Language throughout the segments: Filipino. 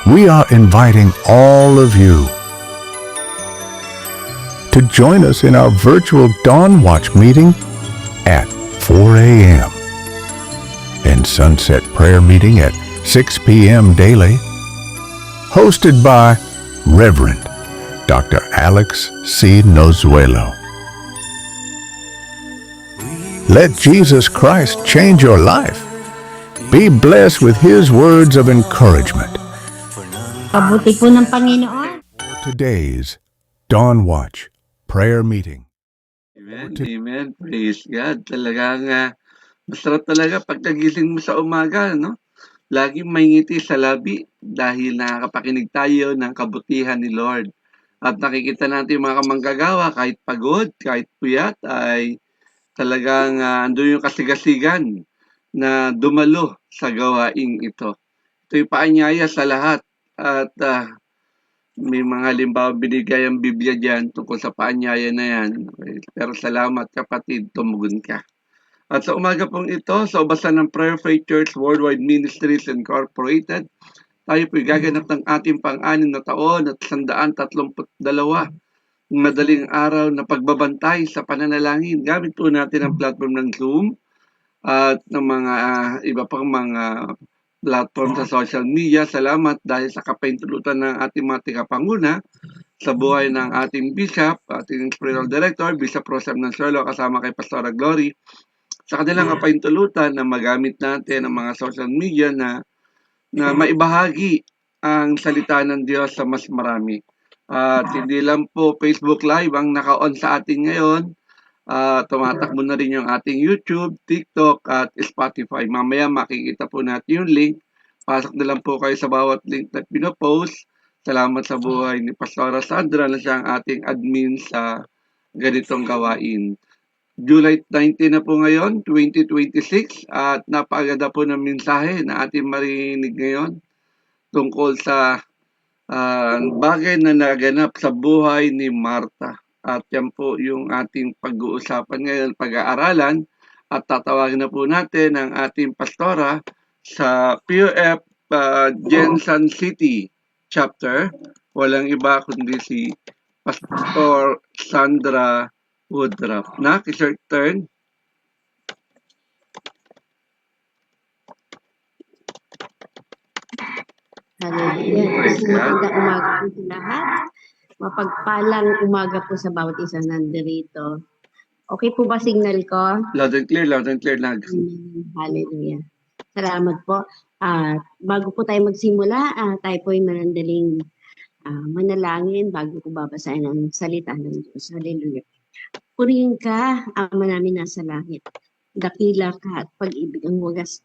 we are inviting all of you to join us in our virtual Dawn Watch meeting at 4 a.m. and Sunset Prayer meeting at 6 p.m. daily, hosted by Reverend Dr. Alex C. Nozuelo. Let Jesus Christ change your life. Be blessed with His words of encouragement. Pabuti po ng Panginoon. For today's Dawn Watch prayer meeting. Amen, amen. Praise God. Talagang masarap talaga pagkagising mo sa umaga, no? Laging may ngiti sa labi dahil nakakapakinig tayo ng kabutihan ni Lord. At nakikita natin yung mga kamanggagawa, kahit pagod, kahit puyat, ay talagang andun yung kasigasigan na dumalo sa gawaing ito. Ito yung paanyaya sa lahat. At may mga halimbawa binigay ang Biblia dyan tungkol sa paanyaya na yan. Okay. Pero salamat kapatid, tumugon ka. At sa umaga pong ito, sa ubasan ng Prayer Faith Church Worldwide Ministries Incorporated, tayo po'y gaganap ng ating pang-anim na taon at 132 madaling araw na pagbabantay sa pananalangin. Gamit po natin ang platform ng Zoom at ng mga iba pang mga platform sa social media. Salamat dahil sa kapaintulutan ng ating mga tigapanguna sa buhay ng ating Bishop, ating Spiritual Director, Bishop Rosem Nansolo, kasama kay Pastora Glory, sa kanilang kapaintulutan na magamit natin ang mga social media na maibahagi ang salita ng Diyos sa mas marami. At hindi lang po Facebook Live ang naka-on sa atin ngayon. Tumatakbo na rin yung ating YouTube, TikTok at Spotify. Mamaya makikita po natin yung link. Pasok na lang po kayo sa bawat link na pinopost. Salamat sa buhay ni Pastora Sandra na siyang ating admin sa ganitong gawain. July 19 na po ngayon, 2026, at napakaganda po ng mensahe na ating marinig ngayon tungkol sa bagay na naganap sa buhay ni Martha. At yan po yung ating pag-uusapan ngayon, pag-aaralan, at tatawagin na po natin ang ating pastora sa POF Jensen City chapter. Walang iba kundi si Pastor Sandra Woodruff. Is your turn. Hallelujah. Praise God. Magandang umaga po sa lahat. Mapagpalang umaga po sa bawat isa nandirito. Okay po ba signal ko? Loud and clear, Nag. Hallelujah. Salamat po. Bago po tayo magsimula, tayo po ay manandaling manalangin bago ko babasahin ang salita ng Diyos. Hallelujah. Purihin ka, Ama namin nasa langit. Dakila ka at pag-ibig ang wagas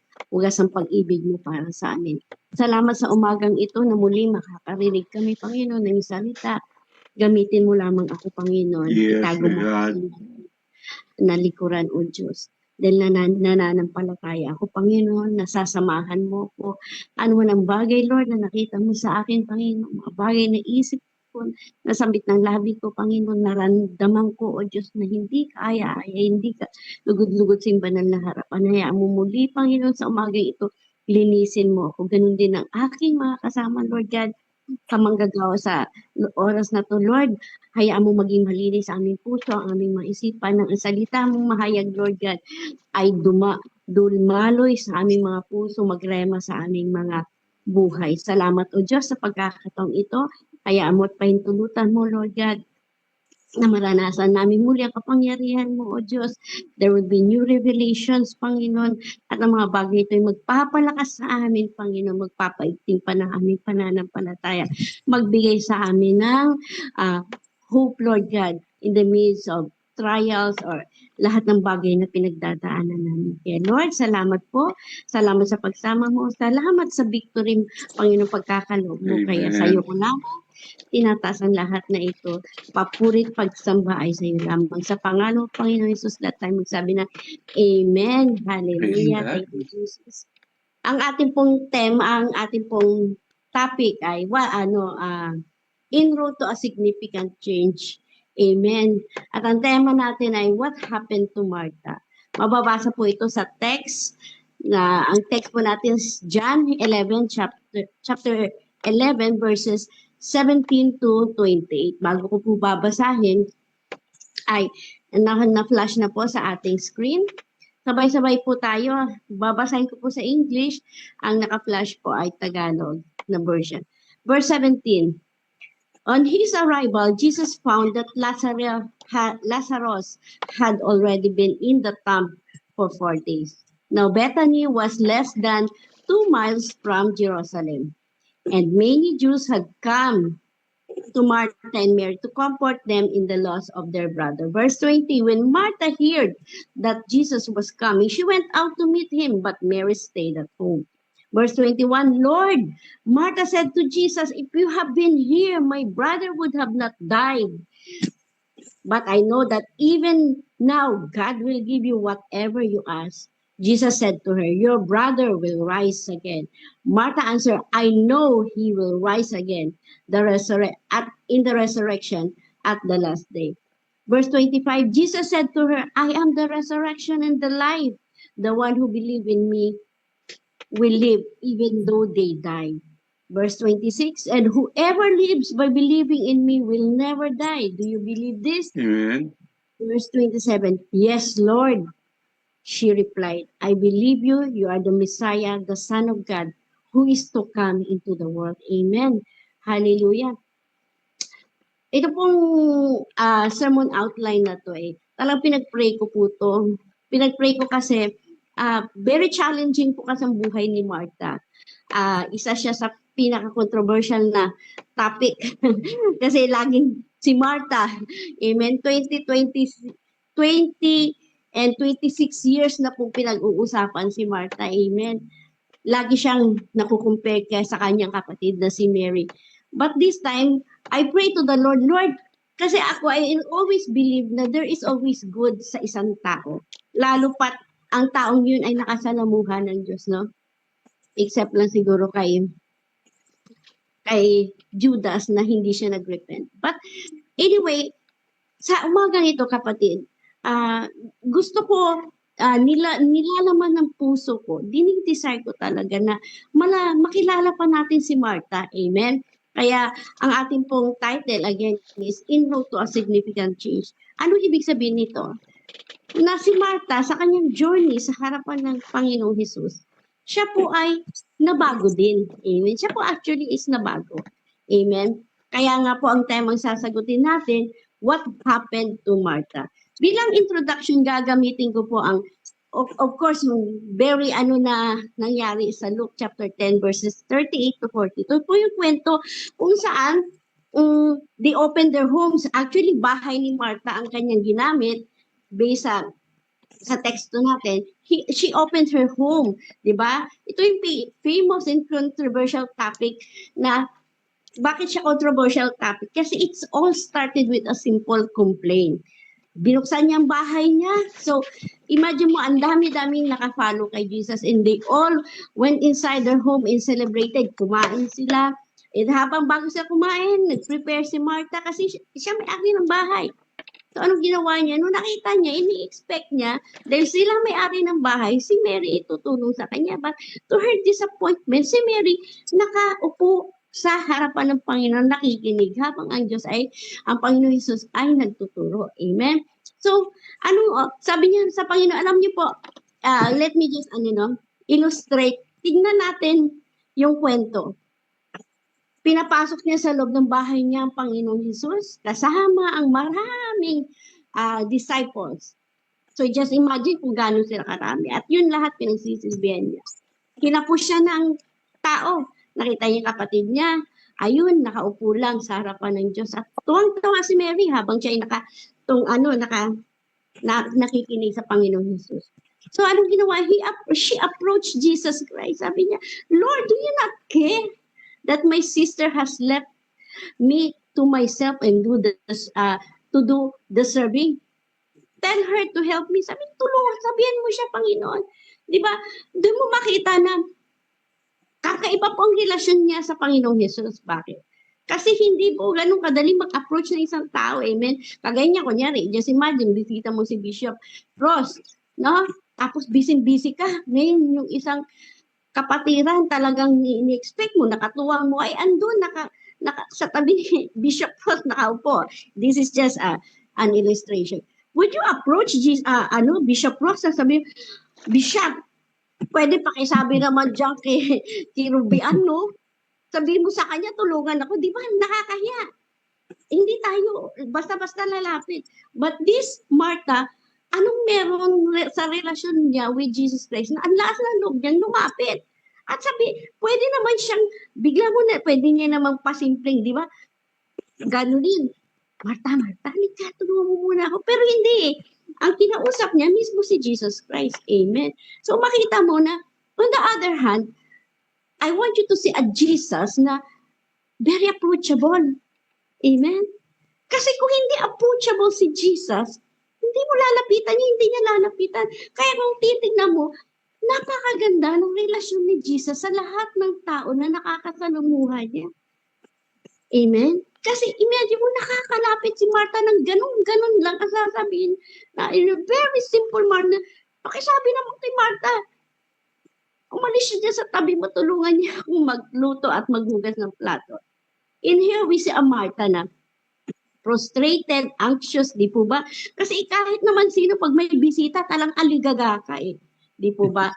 ang pag-ibig mo para sa amin. Salamat sa umagang ito na muli makakarinig kami, Panginoon, ng salita. Gamitin mo lamang ako, Panginoon. Yes, Itago mo God. na likuran, O Diyos. Dahil nananampalataya ako, Panginoon, nasasamahan mo ko. Ano man ang bagay, Lord, na nakita mo sa akin, Panginoon, mga bagay na isip ko, nasambit ng labi ko, Panginoon, naramdaman ko, O Diyos, na hindi kaya, hindi ka lugod-lugod sa banal na harapan. Hayaan mo muli, Panginoon, sa umaga ito, linisin mo ako. Ganun din ang aking mga kasama, Lord God, sa manggagawa sa oras na to, Lord. Hayaan mo maging malinis sa aming puso, ang aming mga isipan, ng salita mong mahayag, Lord God, ay dumaloy sa aming mga puso, magrema sa aming mga buhay. Salamat, O Diyos, sa pagkakataong ito. Hayaan mo at pahintulutan mo, Lord God, na maranasan namin muli ang kapangyarihan mo, O Diyos. There will be new revelations, Panginoon, at ang mga bagay ito ay magpapalakas sa amin, Panginoon, magpapaigting pa ng aming pananampalataya, magbigay sa amin ng hope, Lord God, in the midst of trials or lahat ng bagay na pinagdadaanan namin. Kaya Lord, salamat po. Salamat sa pagsama mo. Salamat sa victory, Panginoon, pagkakaloob mo. Kaya sa iyo ko lamang tinataas ang lahat na ito. Papurit pagsamba ay sa iyo lamang. Sa pangalan ng Panginoon Jesus, lahat tayo magsabi na Amen. Hallelujah. Praise God. Thank you, Jesus. Ang ating pong tema, ang ating pong topic ay en route to a significant change. Amen. At ang tema natin ay what happened to Martha. Mababasa po ito sa text na ang text po natin is John 11 chapter 11 verses 17 to 28. Bago ko po babasahin, ay na-flash na po sa ating screen. Sabay-sabay po tayo. Babasahin ko po sa English. Ang naka-flash po ay Tagalog na version. Verse 17. On his arrival, Jesus found that Lazarus had already been in the tomb for 4 days. Now Bethany was less than 2 miles from Jerusalem, and many Jews had come to Martha and Mary to comfort them in the loss of their brother. Verse 20, when Martha heard that Jesus was coming, she went out to meet him, but Mary stayed at home. Verse 21, Lord, Martha said to Jesus, if you have been here, my brother would have not died. But I know that even now, God will give you whatever you ask. Jesus said to her, your brother will rise again. Martha answered, I know he will rise again in the resurrection at the last day. Verse 25, Jesus said to her, I am the resurrection and the life. The one who believes in me will live even though they die. Verse 26, and whoever lives by believing in me will never die. Do you believe this? Amen. Verse 27, yes, Lord. She replied, I believe you. You are the Messiah, the Son of God, who is to come into the world. Amen. Hallelujah. Ito pong sermon outline na to talagang pinag-pray ko po to. Pinag-pray ko kasi very challenging po kasi ang buhay ni Martha. Isa siya sa pinaka-controversial na topic kasi laging si Martha, amen, 20 and 26 years na po pinag-uusapan si Martha, amen. Lagi siyang nakukumpare kaya sa kanyang kapatid na si Mary. But this time, I pray to the Lord, Lord, kasi ako I always believe na there is always good sa isang tao. Lalo pat ang taong yun ay nakasalamuhan ng Diyos, no? Except lang siguro kay Judas na hindi siya nag-repent. But anyway, sa umagang ito kapatid, gusto ko nilalaman ng puso ko, dinidesire ko talaga na makilala pa natin si Martha. Amen? Kaya ang ating pong title again is In Road to a Significant Change. Ano ibig sabihin nito? Na si Martha sa kanyang journey sa harapan ng Panginoong Hesus, siya po ay nabago din. Amen? Siya po actually is nabago. Amen? Kaya nga po ang temang sasagutin natin, what happened to Martha? Bilang introduction, gagamitin ko po ang, of course, yung very nangyari sa Luke chapter 10 verses 38 to 42. Ito po yung kwento kung saan they opened their homes. Actually, bahay ni Martha ang kanyang ginamit based sa texto natin. She opened her home, di ba? Ito yung famous and controversial topic na bakit siya controversial topic? Kasi it's all started with a simple complaint. Binuksan niya ang bahay niya. So, imagine mo, ang dami-daming nakafollow kay Jesus and they all went inside their home and celebrated. Kumain sila. And habang bago sila kumain, nag-prepare si Martha kasi siya may-ari ng bahay. So, anong ginawa niya? Nung nakita niya, ini-expect niya, dahil sila may-ari ng bahay, si Mary itutulong sa kanya. But to her disappointment, si Mary nakaupo sa harapan ng Panginoon, nakikinig habang ang Panginoon Hesus ay nagtuturo. Amen? So, sabi niya sa Panginoon, alam niyo po, let me just, illustrate. Tignan natin yung kwento. Pinapasok niya sa loob ng bahay niya ang Panginoong Hesus, kasama ang maraming disciples. So, just imagine kung gano'n sila karami. At yun lahat pinagsisilbihan niya. Kinapush siya ng tao. Nakita niya kapatid niya, ayun, nakaupo lang sa harapan ng Diyos. At tuwang-tuwa si Mary habang siya ay nakikinig sa Panginoong Hesus. So, anong ginawa? She approached Jesus Christ. Sabi niya, Lord, do you not care that my sister has left me to myself and to do the serving? Tell her to help me. Sabi, sabihan mo siya, Panginoon. Di ba? Doon mo makita na kakaiba po ang relasyon niya sa Panginoong Hesus. Bakit? Kasi hindi po ganun kadali mag-approach ng isang tao. Amen? Kagaya niya, kunyari, just imagine, bisita mo si Bishop Ross, no? Tapos busy-busy ka. Ngayon, yung isang kapatiran talagang ini-expect mo, nakatuwang mo ay andun, sa tabi ni Bishop Ross nakaupo. This is just an illustration. Would you approach Bishop Ross, sabi, Bishop, pwede pakisabi naman dyan kay Rubian, no? Sabihin mo sa kanya, tulungan ako. Di ba, nakakahiya. Hindi tayo basta-basta lalapit. But this Martha, anong meron sa relasyon niya with Jesus Christ na ang lakas ng loob niyang lumapit. At sabi, pwede naman siyang, bigla mo na, pwede niya namang pasimpleng, di ba? Ganun din. Martha, halika, tulungan mo muna ako. Pero hindi eh. Ang kinausap niya mismo si Jesus Christ. Amen. So makita mo na, on the other hand, I want you to see a Jesus na very approachable. Amen. Kasi kung hindi approachable si Jesus, hindi mo lalapitan niya, hindi niya lalapitan. Kaya kung titignan mo, napakaganda ng relasyon ni Jesus sa lahat ng tao na nakakasalamuha niya. Amen? Kasi imagine mo, nakakalapit si Martha ng ganun lang kasasabihin na in a very simple manner. Pakisabi naman kay Martha, umalis siya dyan sa tabi mo, tulungan niya akong magluto at maghugas ng plato. In here, we see a Martha na frustrated, anxious, di po ba? Kasi kahit naman sino, pag may bisita, talang aligaga ka eh. Di po ba?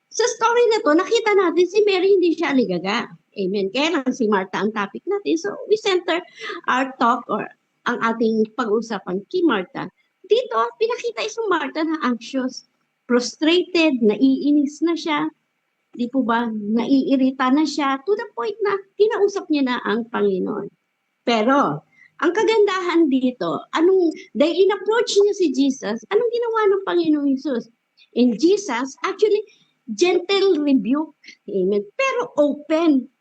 Sa story na to, nakita natin si Mary hindi siya aligaga. Amen. Kaya lang si Martha ang topic natin. So, we center our talk or ang ating pag-usapan kay Martha. Dito, pinakita isang Martha na anxious, frustrated, naiinis na siya. Di po ba? Naiirita na siya to the point na kinausap niya na ang Panginoon. Pero, ang kagandahan dito, dahil in-approach niya si Jesus, anong ginawa ng Panginoong Jesus? In Jesus, actually, gentle rebuke. Amen. Pero open.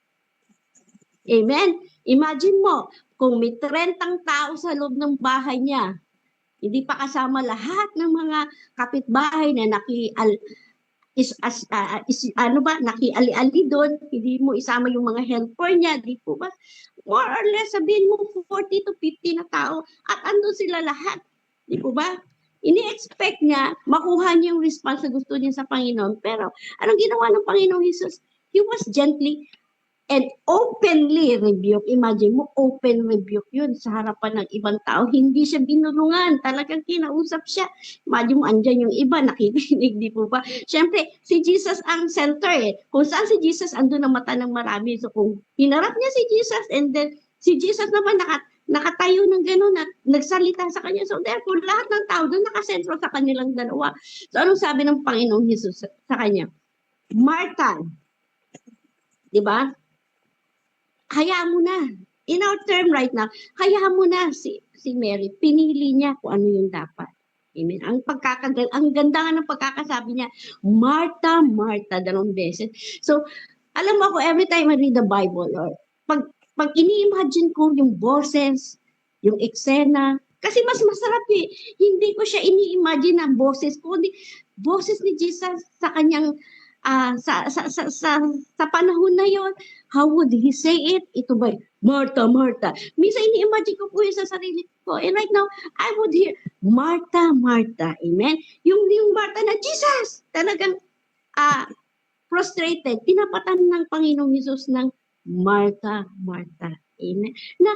Amen. Imagine mo, kung may 30 tao sa loob ng bahay niya, hindi pa kasama lahat ng mga kapitbahay na nakiali-ali doon, hindi mo isama yung mga helper niya, di po ba? More or less, sabihin mo 40 to 50 na tao at andun sila lahat. Di po ba? Ini-expect niya, makuha niya yung response na gusto niya sa Panginoon. Pero, anong ginawa ng Panginoong Jesus? He was gently and openly rebuke. Imagine mo, open rebuke yun sa harapan ng ibang tao. Hindi siya binulungan. Talagang kinausap siya. Imagine mo, andyan yung iba, nakikinig, di po ba? Siyempre, si Jesus ang center eh. Kung saan si Jesus, andun ang mata ng marami. So, kung hinarap niya si Jesus and then si Jesus naman nakatayo ng gano'n at nagsalita sa kanya. So, therefore, lahat ng tao doon nakasentro sa kanilang dalawa. So, anong sabi ng Panginoong Jesus sa kanya? Martha, di ba? Hayaan mo na. In our term right now, hayaan mo na si Mary. Pinili niya kung ano yung dapat. Amen. Ang ganda nga ng pagkakasabi niya, Martha, Martha, 2 beses. So, alam mo ako, every time I read the Bible, or pag ini-imagine ko yung boses, yung eksena, kasi mas masarap eh. Hindi ko siya ini-imagine ang boses ko, kundi boses ni Jesus sa kanyang sa panahon na yon, how would he say it? Ito ba, Martha, Martha. Minsan ini-imagine ko po yun sa sarili ko. And right now, I would hear, Martha, Martha. Amen? Yung Martha na, Jesus! Talagang frustrated. Tinapatan ng Panginoong Jesus ng Martha, Martha. Amen? Na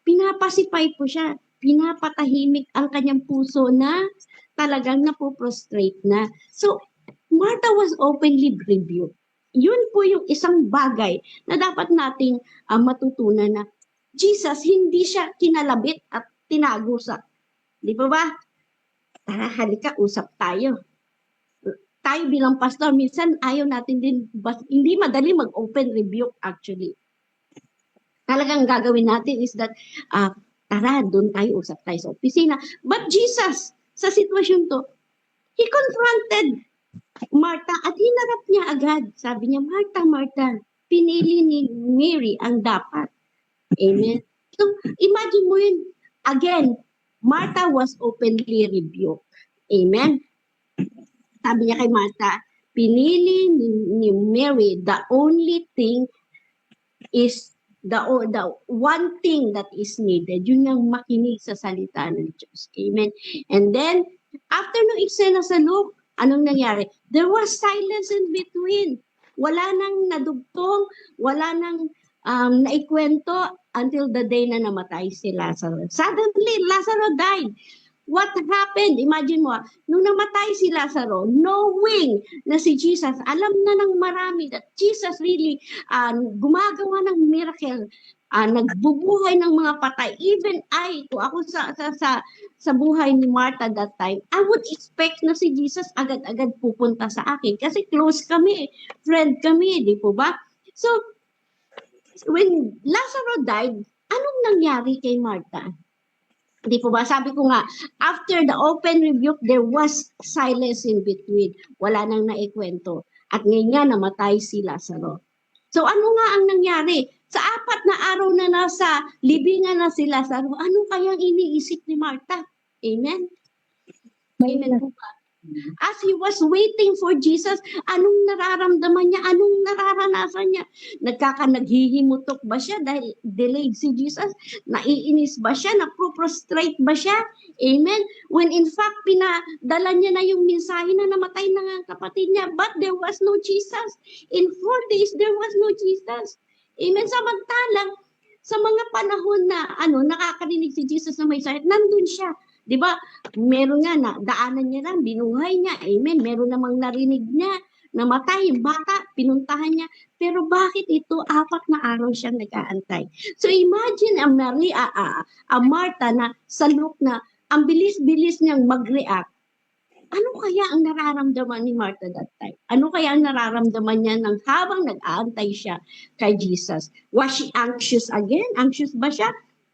pinapasipay po siya. Pinapatahimik ang kanyang puso na talagang napoprostrate na. So, Martha was openly rebuked. Yun po yung isang bagay na dapat nating matutunan na Jesus, hindi siya kinalabit at tinago sa. Di ba ba? Tara, halika, usap tayo. Tayo bilang pastor, minsan ayaw natin din, hindi madali mag-open rebuke actually. Talagang gagawin natin is that, tara, doon tayo, usap tayo sa opisina. But Jesus, sa sitwasyon to, he confronted Martha at hinarap niya agad. Sabi niya, Martha, Martha, pinili ni Mary ang dapat. Amen. So, imagine mo yun. Again, Martha was openly rebuked. Amen. Sabi niya kay Martha, pinili ni Mary, the only thing is, the one thing that is needed, yun yung makinig sa salita ng Diyos. Amen. And then, after no eksena sa loob, Anong nangyari? There was silence in between. Wala nang nadugtong, wala nang naikwento until the day na namatay si Lazarus. Suddenly, Lazarus died. What happened? Imagine mo, nung namatay si Lazarus, knowing na si Jesus, alam na ng marami that Jesus really gumagawa ng miracle, nagbubuhay ng mga patay. Even kung ako sa buhay ni Martha that time, I would expect na si Jesus agad-agad pupunta sa akin kasi close kami, friend kami, di po ba? So, when Lazarus died, anong nangyari kay Martha? Di po ba? Sabi ko nga, after the open rebuke, there was silence in between. Wala nang naikwento. At ngayon nga, namatay si Lazarus. So ano nga ang nangyari? Sa 4 na araw na nasa libingan na si Lazarus, ano kayang iniisip ni Martha? Amen? Amen po ba? As he was waiting for Jesus, anong nararamdaman niya? Anong nararanasan niya? Naghihimutok ba siya dahil delayed si Jesus? Naiinis ba siya? Naprostrate ba siya? Amen? When in fact, pinadala niya na yung mensahe na namatay na nga ang kapatid niya, but there was no Jesus. In 4 days, there was no Jesus. Amen? Samantalang, sa mga panahon na nakakarinig si Jesus na may sakit, nandun siya. Di ba? Meron nga na, daanan niya lang, binuhay niya. Amen. Meron namang narinig niya, namatay, bata, pinuntahan niya. Pero bakit ito 4 na araw siyang nag-aantay? So imagine a Martha na sa look na ang bilis-bilis niyang mag-react. Ano kaya ang nararamdaman ni Martha that time? Ano kaya ang nararamdaman niya nang habang nag-aantay siya kay Jesus? Was she anxious again? Anxious ba siya?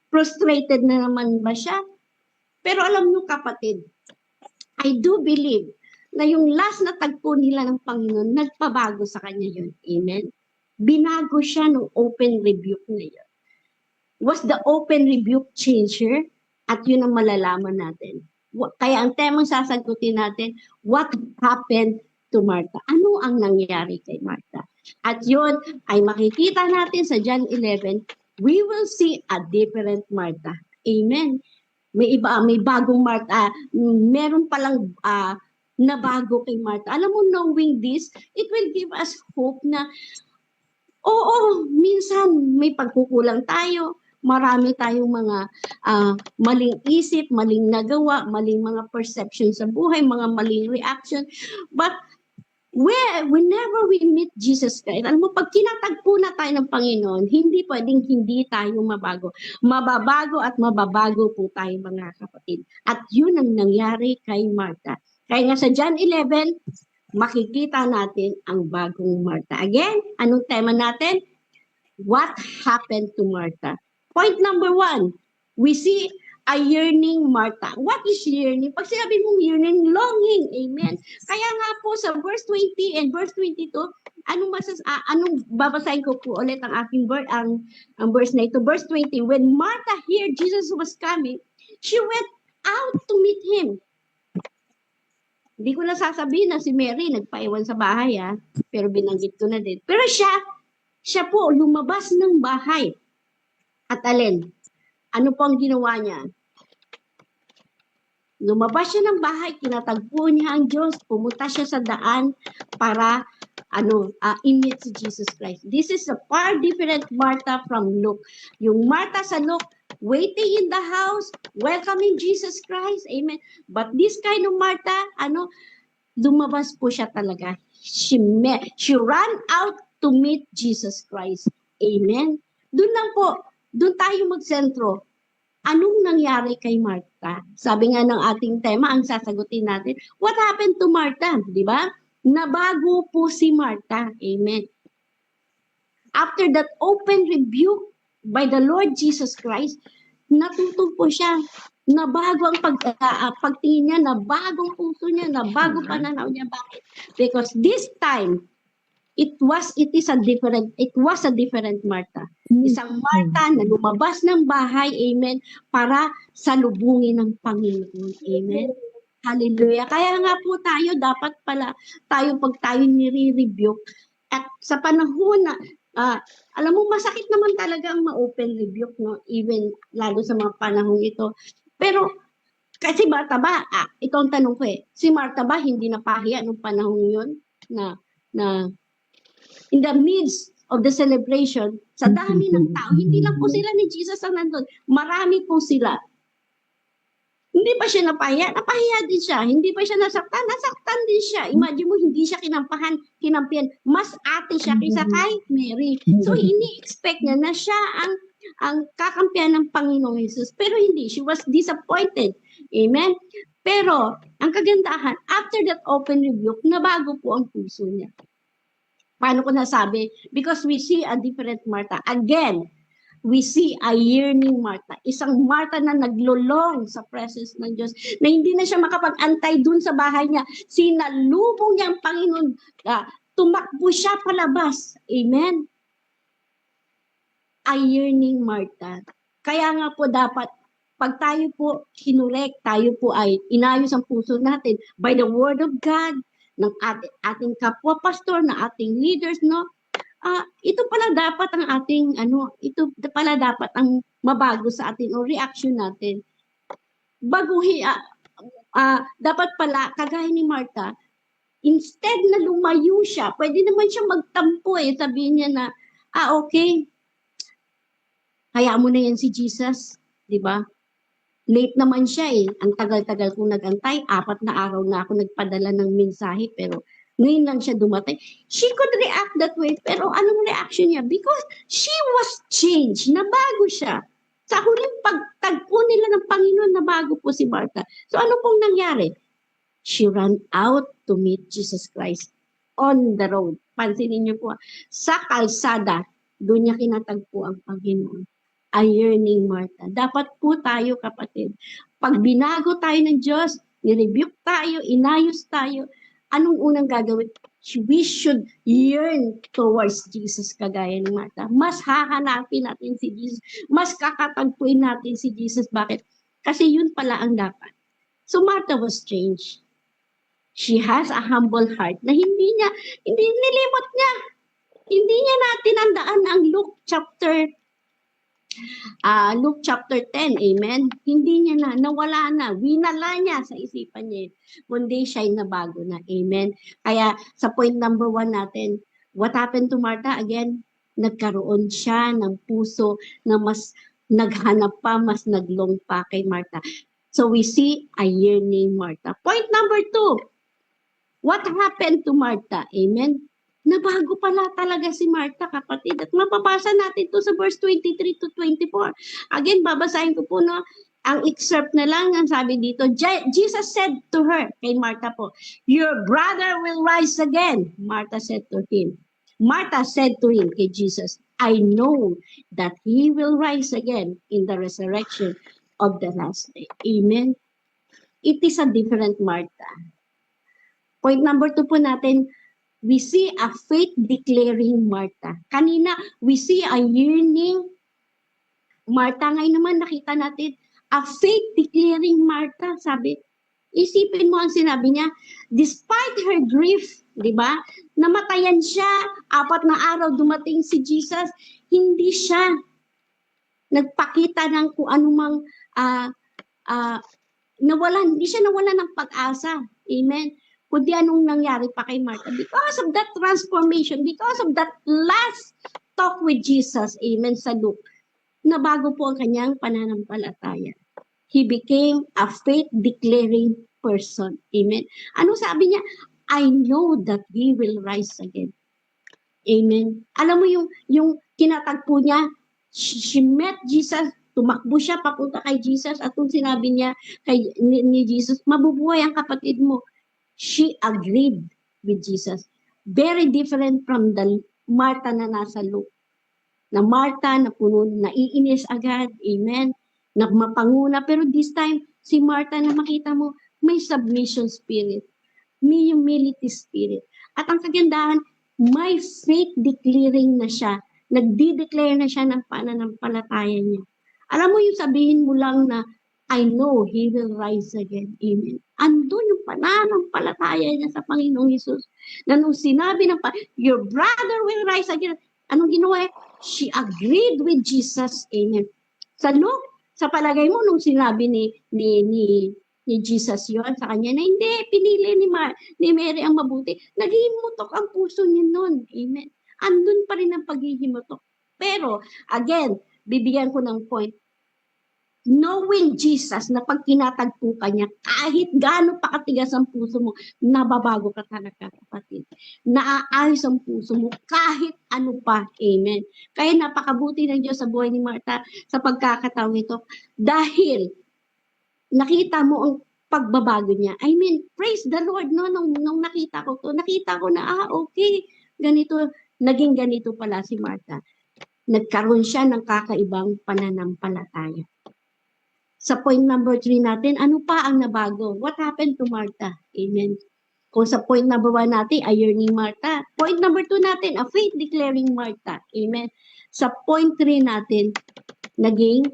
Frustrated na naman ba siya? Pero alam nyo kapatid, I do believe na yung last na tagpo nila ng Panginoon, nagpabago sa kanya yun. Amen? Binago siya ng open rebuke na yun. Was the open rebuke changer? At yun ang malalaman natin. Kaya ang temang sasagutin natin, what happened to Martha? Ano ang nangyari kay Martha? At yun ay makikita natin sa John 11, we will see a different Martha. Amen? May bagong Martha, meron palang nabago kay Martha. Alam mo, knowing this, it will give us hope na, minsan may pagkukulang tayo, marami tayong mga maling isip, maling nagawa, maling mga perception sa buhay, mga maling reaction. But whenever we meet Jesus Christ, alam mo, pag kinatagpo na tayo ng Panginoon, hindi pwedeng hindi tayo mabago. Mababago at mababago po tayo mga kapatid. At yun ang nangyari kay Martha. Kaya nga sa John 11, makikita natin ang bagong Martha. Again, anong tema natin? What happened to Martha? Point number 1, we see a yearning Martha. What is yearning? Pag sinabi mong yearning, longing. Amen. Kaya nga po sa verse 20 and verse 22, anong babasahin ko po ulit ang aking ang verse na ito. Verse 20, when Martha heard Jesus was coming, she went out to meet him. Hindi ko na sasabihin na si Mary nagpaiwan sa bahay, pero binanggit ko na din. Pero siya po lumabas ng bahay. At alin? Ano po ang ginawa niya? Lumabas siya ng bahay, kinatagpo niya ang Diyos, pumunta siya sa daan para i-meet si Jesus Christ. This is a far different Martha from Luke. Yung Martha sa Luke, waiting in the house, welcoming Jesus Christ. Amen. But this kind of Martha, lumabas po siya talaga. She ran out to meet Jesus Christ. Amen. Doon lang po, doon tayo magsentro. Anong nangyari kay Martha? Sabi nga ng ating tema, ang sasagutin natin, what happened to Martha? Di ba? Nabago po si Martha. Amen. After that open rebuke by the Lord Jesus Christ, natutog po siya. Nabago ang pagtingin niya, nabago ang puso niya, nabago pananaw niya. Bakit? Because this time, it was a different Martha. Isang Martha na lumabas ng bahay, amen, para salubungin ng Panginoon. Amen. Hallelujah. Kaya nga po tayo, dapat pala pag tayo nire-rebuke, at sa panahon na, alam mo, masakit naman talaga ang ma-open rebuke, no? Even lalo sa mga panahong ito. Pero Kasi Martha ba, ito ang tanong ko si Martha ba hindi napahiya nung panahon yun na in the midst of the celebration, sa dami ng tao, hindi lang po sila ni Jesus ang nandun, marami po sila. Hindi ba siya napahiya? Napahiya din siya. Hindi ba siya nasaktan? Nasaktan din siya. Imagine mo, hindi siya kinampihan. Mas ate siya kaysa kay Mary. So, ini-expect niya na siya ang kakampihan ng Panginoong Jesus. Pero hindi. She was disappointed. Amen? Pero, ang kagandahan, after that open rebuke, nabago po ang puso niya. Paano ko nasabi? Because we see a different Martha. Again, we see a yearning Martha. Isang Martha na naglulong sa presence ng Diyos, na hindi na siya makapag-antay dun sa bahay niya. Sinalubong niya ang Panginoon. Tumakbo siya palabas. Amen? A yearning Martha. Kaya nga po dapat, pag tayo po kinurek, tayo po ay inayos ang puso natin by the word of God, ng ating kapwa pastor, na ating leaders, no? Ito pala dapat ang ating ito pala dapat ang mabago sa atin o reaction natin. Dapat pala kagaya ni Martha, instead na lumayo siya, pwede naman siya magtampo sabihin niya na okay, hayaan mo na yan si Jesus, di ba? Late naman siya ang tagal-tagal kong nagantay, 4 na araw na ako nagpadala ng mensahe, pero ngayon lang siya dumatay. She could react that way, pero anong reaction niya? Because she was changed, nabago siya. Sa huling pagtagpo nila ng Panginoon, nabago po si Martha. So ano pong nangyari? She ran out to meet Jesus Christ on the road. Pansinin niyo po, sa kalsada, doon niya kinatagpo ang Panginoon. A yearning Martha. Dapat po tayo, kapatid, pag binago tayo ng Diyos, nirebuke tayo, inayos tayo, anong unang gagawin? We should yearn towards Jesus kagaya ni Martha. Mas hahanapin natin si Jesus. Mas kakatagpuin natin si Jesus. Bakit? Kasi yun pala ang dapat. So Martha was changed. She has a humble heart na hindi nilimot niya. Hindi niya natinandaan ang Luke chapter 10, amen? Hindi niya nawala na, winala niya sa isipan niya. Kundi siya'y nabago na, amen? Kaya sa point number 1 natin, what happened to Martha? Again, nagkaroon siya ng puso na mas naghanap pa, mas naglong pa kay Martha. So we see a yearning Martha. Point number 2, what happened to Martha? Amen? Nabago pala talaga si Martha, kapatid. At mapapasa natin to sa verse 23 to 24. Again, babasahin ko po ang excerpt na lang ang sabi dito. Jesus said to her, kay Martha po, "Your brother will rise again." Martha said to him, kay Jesus, "I know that he will rise again in the resurrection of the last day." Amen? It is a different Martha. Point number 2 po natin, we see a faith-declaring Martha. Kanina, we see a yearning Martha. Ngayon naman, nakita natin a faith-declaring Martha. Sabi, isipin mo ang sinabi niya, despite her grief, di ba? Namatayan siya, 4 na araw dumating si Jesus, hindi siya nagpakita ng kung anumang hindi siya nawalan ng pag-asa. Amen? Kundi anong nangyari pa kay Martha. Because of that transformation, because of that last talk with Jesus, amen, sa Luke, nabago po ang kanyang pananampalataya. He became a faith-declaring person. Amen. Ano sabi niya? I know that he will rise again. Amen. Alam mo yung kinatagpo niya, she met Jesus, tumakbo siya papunta kay Jesus, at kung sinabi niya ni Jesus, mabubuhay ang kapatid mo. She agreed with Jesus. Very different from the Martha na nasa Luke. Na Martha na puno, naiinis agad, amen, na mapanguna. Pero this time, si Martha na makita mo, may submission spirit, may humility spirit. At ang kagandahan, may faith declaring na siya. Nagdi-declare na siya ng pananampalataya niya. Alam mo yung sabihin mo lang na, I know he will rise again. Amen. Andun yung pananampalataya niya sa Panginoong Jesus. Na nung sinabi ng your brother will rise again, anong ginawa? She agreed with Jesus. Amen. Sa Luke, sa palagay mo, nung sinabi ni ni Jesus yon sa kanya na hindi, pinili ni Mary ang mabuti. Naghihimutok ang puso niya nun. Amen. Andun pa rin ang paghihimutok. Pero, again, bibigyan ko ng point. Knowing Jesus na pag kinatagpo ka niya, kahit gaano pa katigas ang puso mo, nababago ka talaga, kapatid. Naaayos ang puso mo kahit ano pa. Amen. Kaya napakabuti ng Diyos sa buhay ni Martha sa pagkakataong ito. Dahil nakita mo ang pagbabago niya. I mean, praise the Lord, no? Nung nakita ko to, nakita ko na, okay, ganito, naging ganito pala si Martha. Nagkaroon siya ng kakaibang pananampalataya. Sa point number 3 natin, ano pa ang nabago? What happened to Martha? Amen. Kung sa point number 1 natin, a yearning Martha. Point number 2 natin, a faith-declaring Martha. Amen. Sa point 3 natin, naging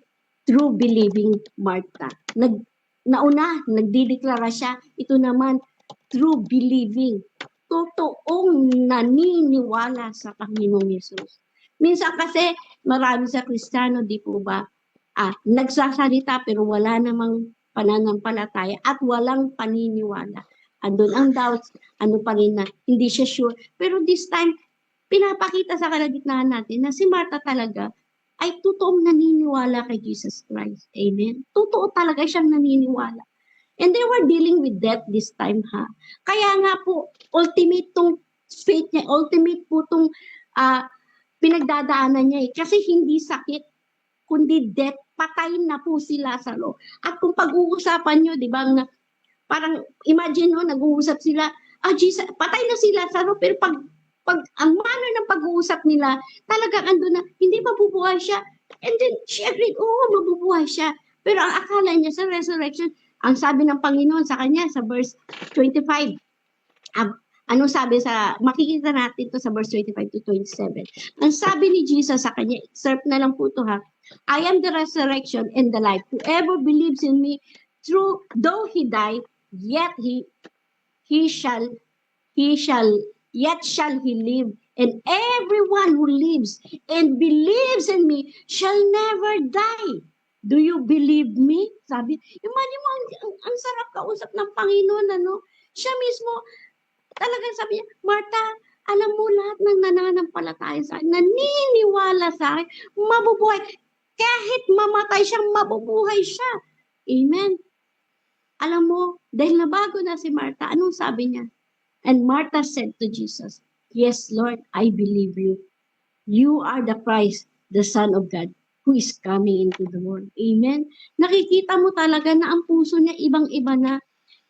true believing Martha. Nagdideklara siya. Ito naman, true believing. Totoong naniniwala sa Panginoong Yesus. Minsan kasi, marami sa Kristiyano, di po ba, nagsasalita pero wala namang pananampalataya at walang paniniwala. Andun ang doubts, ano pa rin na hindi siya sure. Pero this time, pinapakita sa kalagitnaan natin na si Martha talaga ay totoong naniniwala kay Jesus Christ. Amen? Totoo talaga siyang naniniwala. And they were dealing with death this time, ha? Kaya nga po, ultimate tong faith niya, ultimate po tong pinagdadaanan niya eh. Kasi hindi sakit, kundi death, patay na po si Lazaro. At kung pag-uusapan nyo, di ba, parang imagine nyo, nag-uusap sila, Jesus, patay na si Lazaro, pero pag ang manner ng pag-uusap nila, talagang ando na, hindi mabubuhay siya. And then, she agreed, mabubuhay siya. Pero ang akala niya sa resurrection, ang sabi ng Panginoon sa kanya, sa verse 25, ano sabi makikita natin to sa verse 25 to 27. Ang sabi ni Jesus sa kanya, excerpt na lang po to ha, I am the resurrection and the life. Whoever believes in me, though he die, yet shall he live. And everyone who lives and believes in me shall never die. Do you believe me? Sabi, imagine mo, ang sarap kausap ng Panginoon, ano? Siya mismo, talagang sabi niya, Martha, alam mo lahat ng nananampalataya sa akin, naniniwala sa akin, mabubuhay. Kahit mamatay siya, mabubuhay siya. Amen. Alam mo, dahil nabago na si Martha, anong sabi niya? And Martha said to Jesus, Yes, Lord, I believe you. You are the Christ, the Son of God, who is coming into the world. Amen. Nakikita mo talaga na ang puso niya ibang-iba na.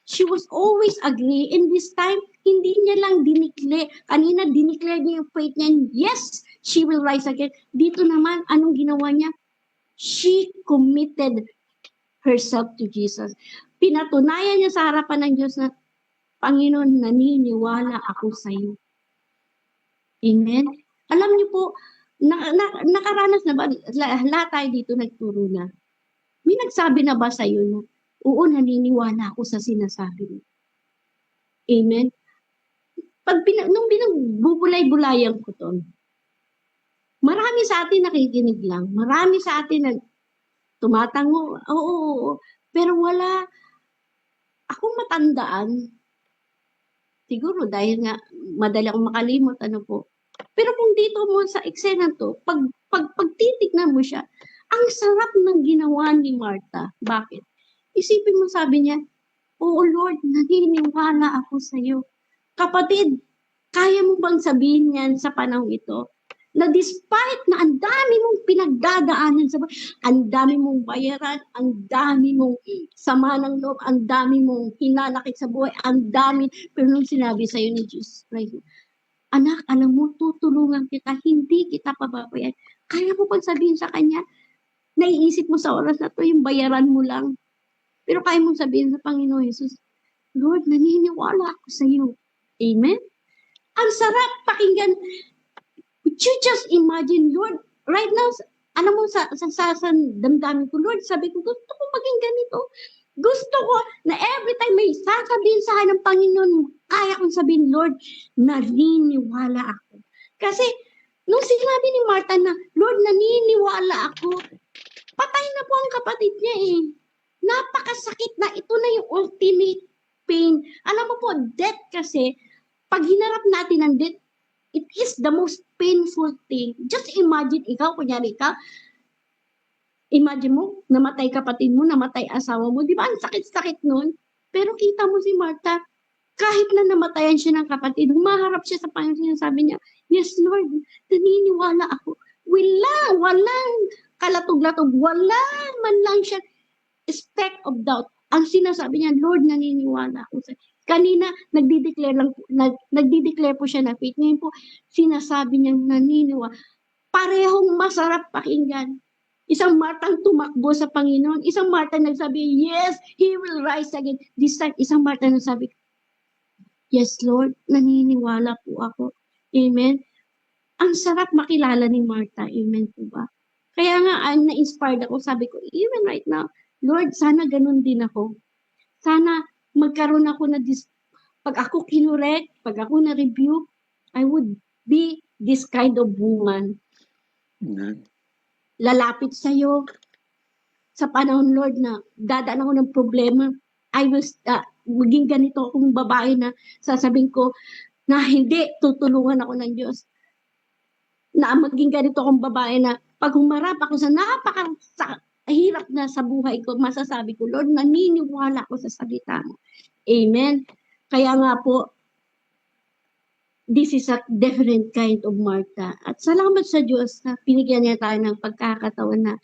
She was always agree. In this time, hindi niya lang dinikle. Kanina, dinikle niya yung faith niya. Yes, she will rise again. Dito naman, anong ginawa niya? She committed herself to Jesus. Pinatunayan niya sa harapan ng Diyos na, Panginoon, naniniwala ako sa iyo. Amen? Alam niyo po, nakaranas na ba, lahat tayo dito nagturo na. May nagsabi na ba sa iyo na, oo, naniniwala ako sa sinasabi mo. Amen? Nung bubulay-bulayan ko to, marami sa atin nakikinig lang. Marami sa atin na tumatango. Oo. Pero wala. Akong matandaan, siguro dahil nga madali akong makalimot, ano po. Pero kung dito mo sa eksena to, pagtitignan mo siya, ang sarap ng ginawa ni Martha. Bakit? Isipin mo, sabi niya, Oo Lord, naniniwala ako sa iyo. Kapatid, kaya mo bang sabihin yan sa panahon ito? Na despite na ang dami mong pinagdadaanan sa buhay, ang dami mong bayaran, ang dami mong sama ng loob, ang dami mong hinanakit sa buhay, ang dami, pero nung sinabi sa iyo ni Jesus Christ, anak, alam mo, tutulungan kita, hindi kita pababayan. Kaya mo bang sabihin sa kanya, naiisip mo sa oras na to, yung bayaran mo lang. Pero kaya mong sabihin sa Panginoon Jesus, Lord, naniniwala ako sa iyo. Amen? Ang sarap pakinggan. Would you just imagine, Lord, right now, ano mo sa damdamin ko, Lord, sabi ko, gusto ko maging ganito. Gusto ko na every time may sasabihin sa akin ng Panginoon, kaya kong sabihin, Lord, naniniwala ako. Kasi, nung sinabi ni Martha na, Lord, naniniwala ako, patay na po ang kapatid niya eh. Napakasakit na. Ito na yung ultimate pain. Alam mo po, death kasi, pag hinarap natin ang death, it is the most painful thing. Just imagine, kunyari ikaw, imagine mo, namatay kapatid mo, namatay asawa mo, di ba? Ang sakit-sakit nun. Pero kita mo si Martha, kahit na namatayan siya ng kapatid, humaharap siya sa Panginoon, sabi niya, yes Lord, naniniwala ako. Walang kalatog-latog, wala man lang siya speck of doubt. Ang sinasabi niya, Lord, naniniwala ako sa kanina, nagdi-declare po siya na faith. Ngayon po, sinasabi niya, naniniwala. Parehong masarap pakinggan. Isang Martang tumakbo sa Panginoon. Isang Marta nagsabi, yes, He will rise again. This time, isang Marta nagsabi, yes, Lord, naniniwala po ako. Amen. Ang sarap makilala ni Martha. Amen po ba? Kaya nga, na-inspired ako. Sabi ko, even right now, Lord, sana ganun din ako. Sana magkaroon ako pag ako kinurek, pag ako na-review, I would be this kind of woman. Lalapit sa'yo sa panahon, Lord, na dadaan ako ng problema. I will maging ganito akong babae na sasabihin ko na hindi, tutulungan ako ng Diyos. Na maging ganito akong babae na pag humarap ako sa hirap na sa buhay ko, masasabi ko, Lord, naniniwala ako sa salita mo. Amen. Kaya nga po, this is a different kind of Martha. At salamat sa Diyos na pinigyan niya tayo ng pagkakataon na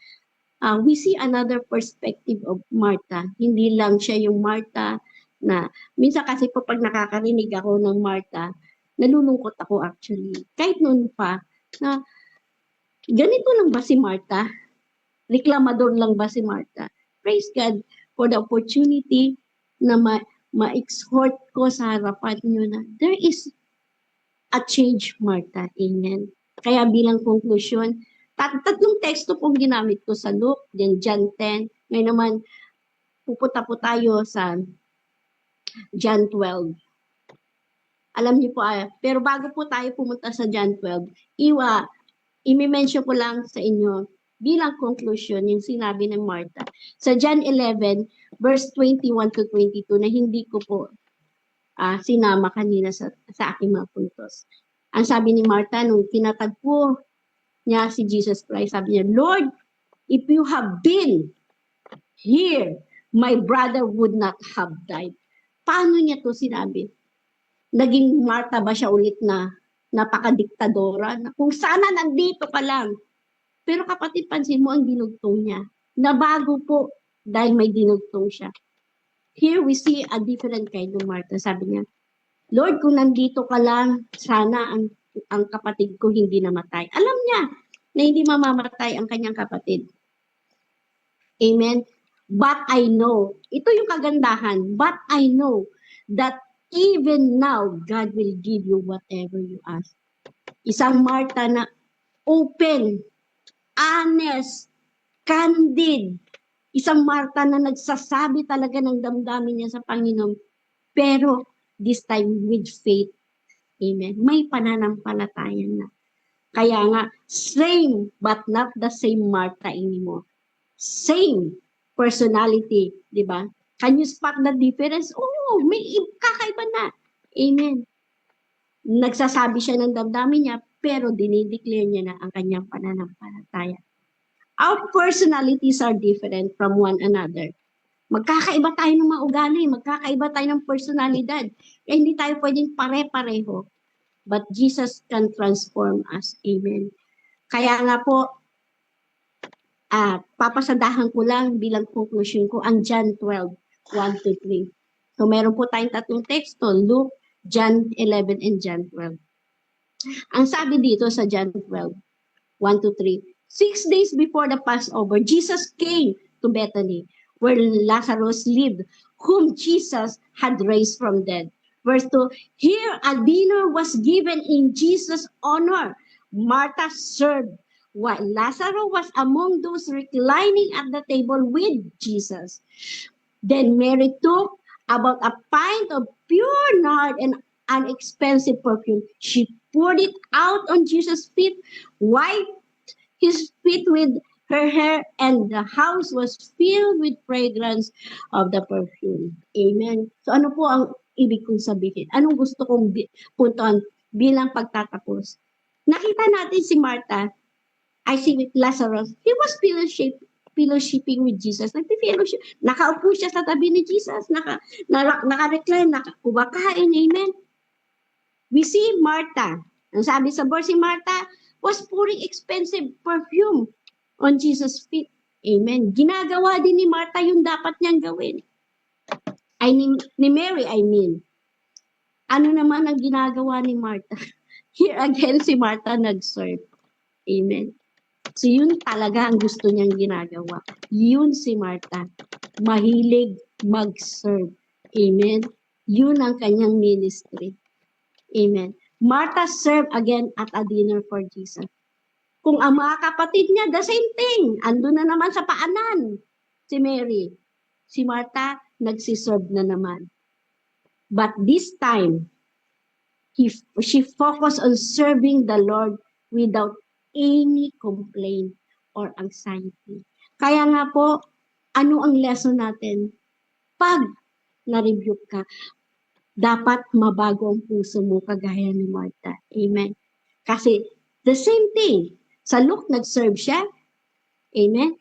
we see another perspective of Martha. Hindi lang siya yung Martha na, minsan kasi po pag nakakarinig ako ng Martha, nalulungkot ako actually. Kahit noon pa, na ganito lang ba si Martha? Reklamador lang ba si Martha? Praise God for the opportunity na ma-exhort ko sa harapan nyo na there is a change, Martha. Amen. Kaya bilang conclusion, tatlong teksto pong ginamit ko sa Luke, then John 10. Ngayon naman, pupunta po tayo sa John 12. Alam niyo po, pero bago po tayo pumunta sa John 12, i-mention ko lang sa inyo bilang conclusion yung sinabi ng Martha. Sa John 11, verse 21 to 22, na hindi ko po sinama kanina sa aking mga puntos. Ang sabi ni Martha, nung kinatagpo niya si Jesus Christ, sabi niya, Lord, if you have been here, my brother would not have died. Paano niya to sinabi? Naging Martha ba siya ulit na napakadiktadora? Na kung sana nandito ka lang. Pero kapatid, pansin mo ang dinugtong niya. Nabago po dahil may dinugtong siya. Here we see a different kind of Martha. Sabi niya, Lord, kung nandito ka lang, sana ang kapatid ko hindi namatay. Alam niya na hindi mamamatay ang kanyang kapatid. Amen? But I know, ito yung kagandahan, but I know that even now, God will give you whatever you ask. Isang Martha na open, honest, candid. Isang Martha na nagsasabi talaga ng damdamin niya sa Panginoon. Pero this time with faith. Amen. May pananampalataya na. Kaya nga, same but not the same Martha anymore. Same personality, di ba? Can you spot the difference? Oo, may kakaiba na. Amen. Nagsasabi siya ng damdamin niya, pero dinideclare niya na ang kanyang pananampalataya. Our personalities are different from one another. Magkakaiba tayo ng mga ugali, magkakaiba tayo ng personalidad. Kaya hindi tayo pwedeng pare-pareho. But Jesus can transform us. Amen. Kaya nga po, papasadahan ko lang bilang conclusion ko ang John 12, 1 to 3. So meron po tayong tatlong teksto, Luke, John 11, and John 12. Ang sabi dito sa John 12, 1 to 3, 6 days before the Passover, Jesus came to Bethany, where Lazarus lived, whom Jesus had raised from dead. Verse 2, here a dinner was given in Jesus' honor. Martha served, while Lazarus was among those reclining at the table with Jesus. Then Mary took about a pint of pure nard and an expensive perfume. She poured it out on Jesus' feet, wiped his feet with her hair, and the house was filled with fragrance of the perfume. Amen. So ano po ang ibig kong sabihin? Anong gusto kong puntuhan bilang pagtatapos? Nakita natin si Martha, I see with Lazarus, he was fellowshipping with Jesus. Nagpi-fellowship. Nakaupo siya sa tabi ni Jesus. Naka-recline, kumakain. Amen. We see Martha. Ang sabi sa verse, si Martha was pouring expensive perfume on Jesus' feet. Amen. Ginagawa din ni Martha yung dapat niyang gawin. Ni Mary, I mean. Ano naman ang ginagawa ni Martha? Here again, si Martha nag-serve. Amen. So yun talaga ang gusto niyang ginagawa. Yun si Martha. Mahilig mag-serve. Amen. Yun ang kanyang ministry. Amen. Martha served again at a dinner for Jesus. Kung ang mga kapatid niya, the same thing. Ando na naman sa paanan si Mary. Si Martha, nagsiserve na naman. But this time, she focused on serving the Lord without any complaint or anxiety. Kaya nga po, ano ang lesson natin? Pag na-rebuke ka, dapat mabago ang puso mo kagaya ni Martha. Amen. Kasi the same thing, sa Luke nag-serve siya. Amen.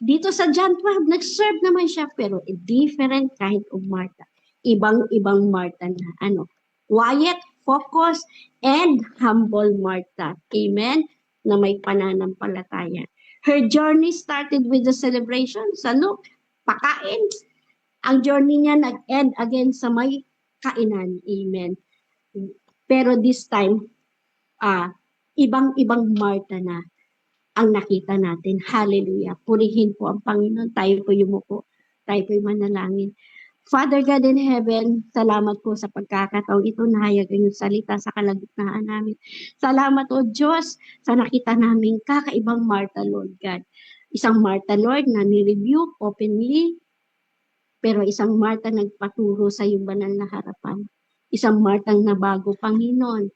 Dito sa John 12, nag-serve naman siya, pero a different kind of Martha. Ibang Martha na, quiet, focus, and humble Martha. Amen? Na may pananampalataya. Her journey started with the celebration. Sa Luke, pakain. Ang journey niya nag-end again sa may kainan. Amen. Pero this time, ibang Martha na ang nakita natin. Hallelujah. Purihin po ang Panginoon. Tayo po yumuko. Tayo po manalangin. Father God in heaven, salamat po sa pagkakataong ito na hayag ang salita sa kalagitnaan namin. Salamat o Diyos sa nakita namin kakaibang Martha, Lord God. Isang Martha, Lord, na ni-rebuke openly, pero isang Martha nagpaturo sa iyong banal na harapan. Isang Martha na bago, Panginoon.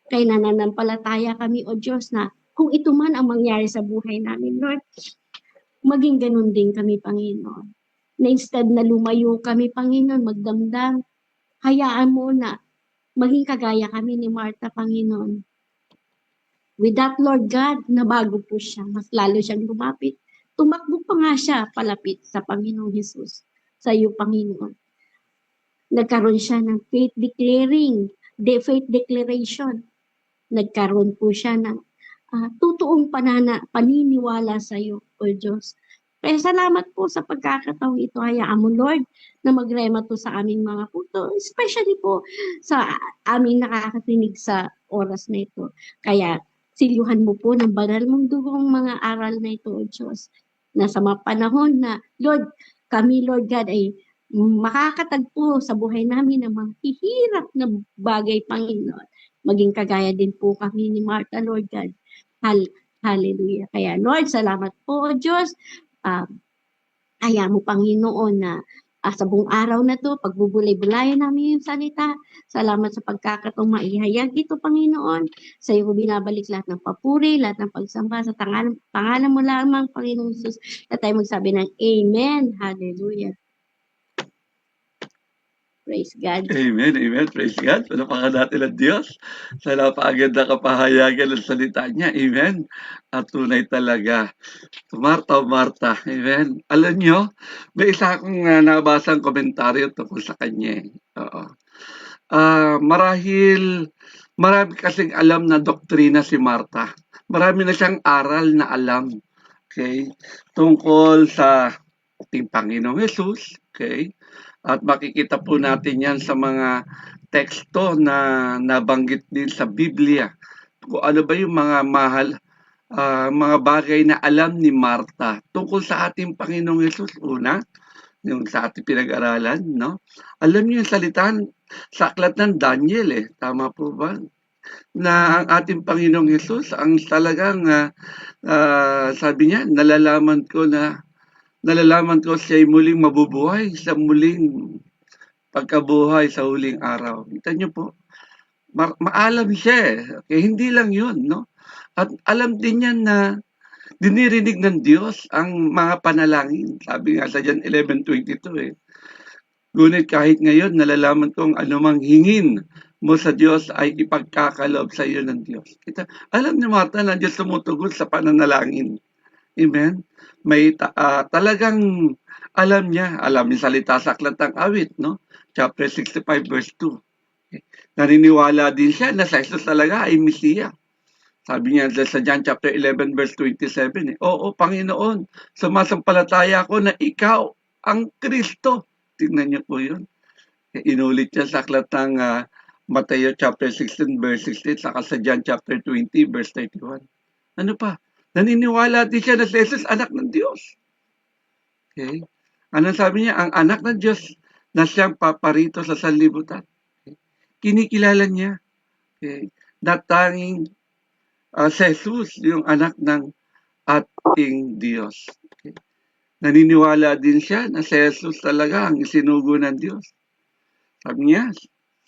Kaya nananampalataya kami, o Diyos, na kung ito man ang mangyari sa buhay namin, Lord, maging ganun din kami, Panginoon. Na instead na lumayo kami, Panginoon, magdamdam, hayaan mo na maging kagaya kami ni Martha, Panginoon. With that, Lord God, nabago po siya. Mas lalo siyang lumapit. Tumakbo pa nga siya palapit sa Panginoong Jesus, sa iyo, Panginoon. Nagkaroon siya ng faith declaration. Nagkaroon po siya ng totoong paniniwala sa iyo, O Diyos. Kaya salamat po sa pagkakataong ito. Hayaan mo, Lord, na magrema to sa aming mga puso, especially po sa aming nakakatinig sa oras na ito. Kaya silyuhan mo po ng banal mong dugong mga aral na ito, O Diyos, na sa mga panahon na, Lord, kami, Lord God, ay makakatagpo sa buhay namin ng mga hihirap na bagay, Panginoon. Maging kagaya din po kami ni Martha, Lord God. Hallelujah. Kaya, Lord, salamat po, O Diyos. Hayaan mo, Panginoon, na sa buong araw na to, pagbubulay-bulayan namin yung salita. Salamat sa pagkakataong maihayag ito, Panginoon. Sa iyo ko binabalik lahat ng papuri, lahat ng pagsamba sa pangalan mo lamang, Panginoon Jesus, na tayo magsabi ng Amen. Hallelujah. Praise God. Amen, amen. Praise God. Palapakan natin ang Diyos sa napakaganda kapahayagan ng salita niya. Amen. At tunay talaga. Martha, Martha. Amen. Alam nyo, may isa akong nabasang komentaryo tungkol sa kanya. Oo. Marami kasing alam na doktrina si Martha. Marami na siyang aral na alam. Okay? Tungkol sa ating Panginoong Jesus. Okay? At makikita po natin yan sa mga teksto na nabanggit din sa Biblia. Kung ano ba yung mga mga bagay na alam ni Martha tungkol sa ating Panginoong Hesus. Una, yung sa ating pinag-aralan, no? Alam niyo yung salitan sa aklat ng Daniel, tama po ba? Na ang ating Panginoong Hesus, ang talagang sabi niya, nalalaman ko siya'y muling mabubuhay sa muling pagkabuhay sa huling araw. Kita niyo po, maalam siya. Okay, hindi lang yun, no? At alam din niya na dinirinig ng Diyos ang mga panalangin. Sabi nga sa John 11:22 eh. Ngunit kahit ngayon nalalaman kong anumang hingin mo sa Diyos ay ipagkakaloob sa iyo ng Diyos. Alam ni Martha na Diyos tumutugon sa pananalangin. Amen? Talagang alam niya salita sa Aklat ng Awit, no? Chapter 65 verse 2. Naniniwala din siya na sa Jesus talaga ay Mesiya. Sabi niya sa John chapter 11 verse 27, Oo, Panginoon, sumasampalataya ko na ikaw ang Kristo. Tingnan niyo po yun. Inulit niya sa Aklat ng Mateo chapter 16 verse 16 saka sa John chapter 20 verse 31. Ano pa? Naniniwala din siya na si Jesus anak ng Diyos. Okay? Ano sabi niya? Ang anak ng Diyos na siyang paparito sa sanlibutan. Okay? Kinikilala niya. Okay? Na tanging si Jesus, yung anak ng ating Diyos. Okay? Naniniwala din siya na si Jesus talaga ang isinugo ng Diyos. Sabi niya,